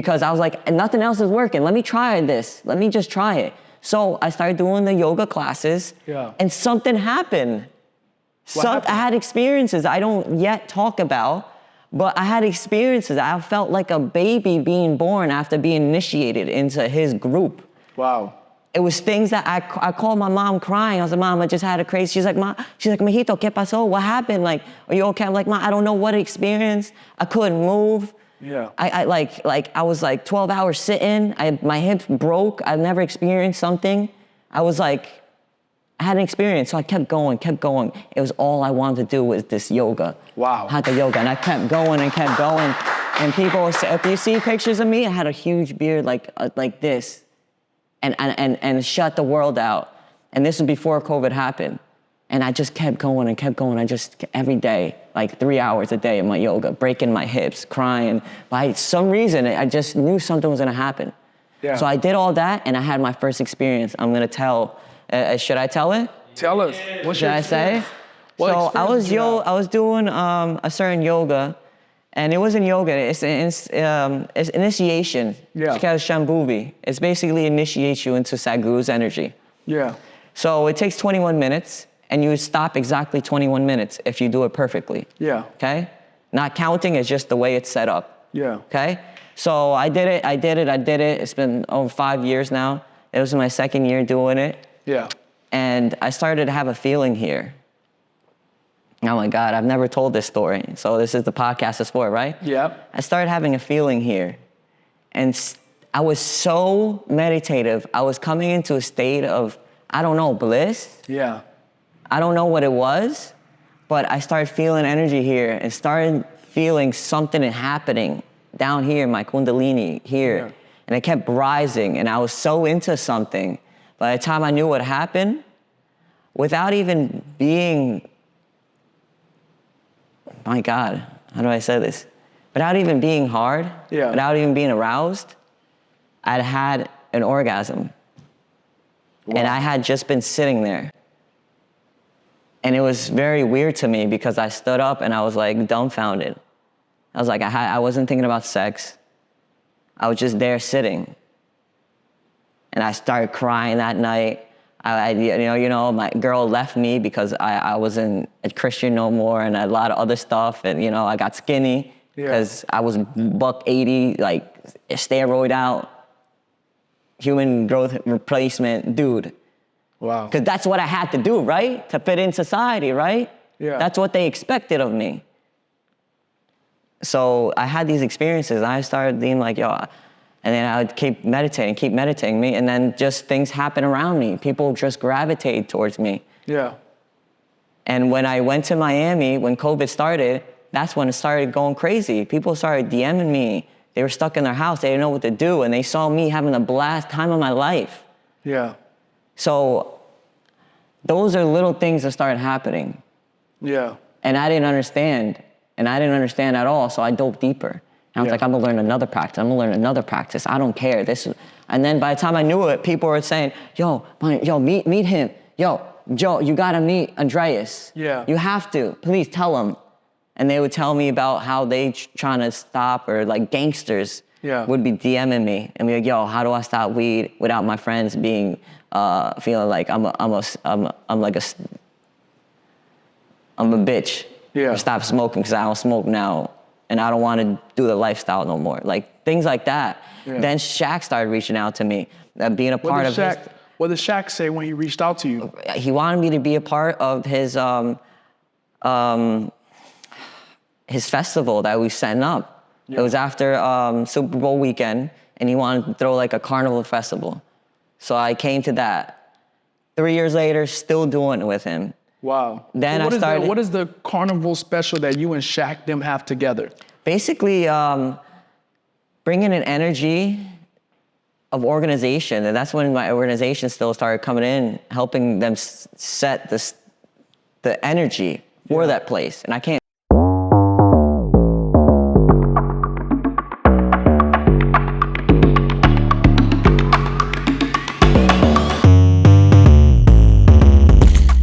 because I was like, nothing else is working. Let me try this. Let me just try it. So I started doing the yoga classes, and something happened. I had experiences I don't yet talk about, but I had experiences. I felt like a baby being born after being initiated into his group. Wow. It was things that I called my mom crying. I was like, Mom, I just had a crazy. She's like, Mijito, ¿qué pasó? What happened? Like, are you okay? I'm like, Mom, I don't know what experienced. I couldn't move. Yeah. I was like 12 hours sitting. My hips broke. I've never experienced something. I had an experience, so I kept going. It was all I wanted to do was this yoga. Wow. Hatha yoga, and I kept going. And people would say, if you see pictures of me, I had a huge beard like this, and shut the world out. And this was before COVID happened. And I just kept going. I just, every day, like 3 hours a day of my yoga, breaking my hips, crying. By some reason, I just knew something was gonna happen. Yeah. So I did all that, and I had my first experience. I'm gonna tell, should I tell it? Tell us. What should I say? So I was doing a certain yoga, and it wasn't yoga, it's initiation. Yeah. It's called Shambhuvi. It's basically initiates you into Sadhguru'S energy. Yeah. So it takes 21 minutes, and you stop exactly 21 minutes if you do it perfectly. Yeah. Okay? Not counting, it's just the way it's set up. Yeah. Okay? So I did it. It's been over 5 years now. It was my second year doing it. Yeah. And I started to have a feeling here. Oh my God, I've never told this story. So this is the podcast is for, right? Yeah. I started having a feeling here. And I was so meditative. I was coming into a state of, I don't know, bliss. Yeah. I don't know what it was, but I started feeling energy here and started feeling something happening down here, my kundalini here. Yeah. And it kept rising, and I was so into something. By the time I knew what happened, without even being, my God, how do I say this? Without even being hard, without even being aroused, I'd had an orgasm. Wow. And I had just been sitting there. And it was very weird to me because I stood up and I was like dumbfounded. I was like, I wasn't thinking about sex. I was just there sitting. And I started crying that night. My girl left me because I wasn't a Christian no more and a lot of other stuff. And, I got skinny because I was $180, like steroid out, human growth replacement dude. Wow. Because that's what I had to do, right? To fit in society, right? Yeah. That's what they expected of me. So I had these experiences. And I started being like, yo, and then I would keep meditating me, and then just things happen around me. People just gravitate towards me. Yeah. And when I went to Miami, when COVID started, that's when it started going crazy. People started DMing me. They were stuck in their house. They didn't know what to do, and they saw me having the blast time of my life. Yeah. So those are little things that started happening. Yeah. And I didn't understand. And I didn't understand at all, so I dove deeper. And I was like, I'm gonna learn another practice. I don't care. And then by the time I knew it, people were saying, yo, meet him. Yo, Joe, you gotta meet Andreas. Yeah. You have to, please tell him. And they would tell me about how they trying to stop, or like gangsters would be DMing me and be like, yo, how do I stop weed without my friends being, feeling like I'm a bitch. Yeah. Or stop smoking because I don't smoke now. And I don't want to do the lifestyle no more. Like things like that. Yeah. Then Shaq started reaching out to me, being a part of his. What did Shaq say when he reached out to you? He wanted me to be a part of his festival that we setting up. Yeah. It was after Super Bowl weekend, and he wanted to throw like a carnival festival. So I came to that. 3 years later, still doing it with him. Wow. Then what is the carnival special that you and Shaq them have together? Basically, bringing an energy of organization, and that's when my organization still started coming in, helping them set the energy for that place. And I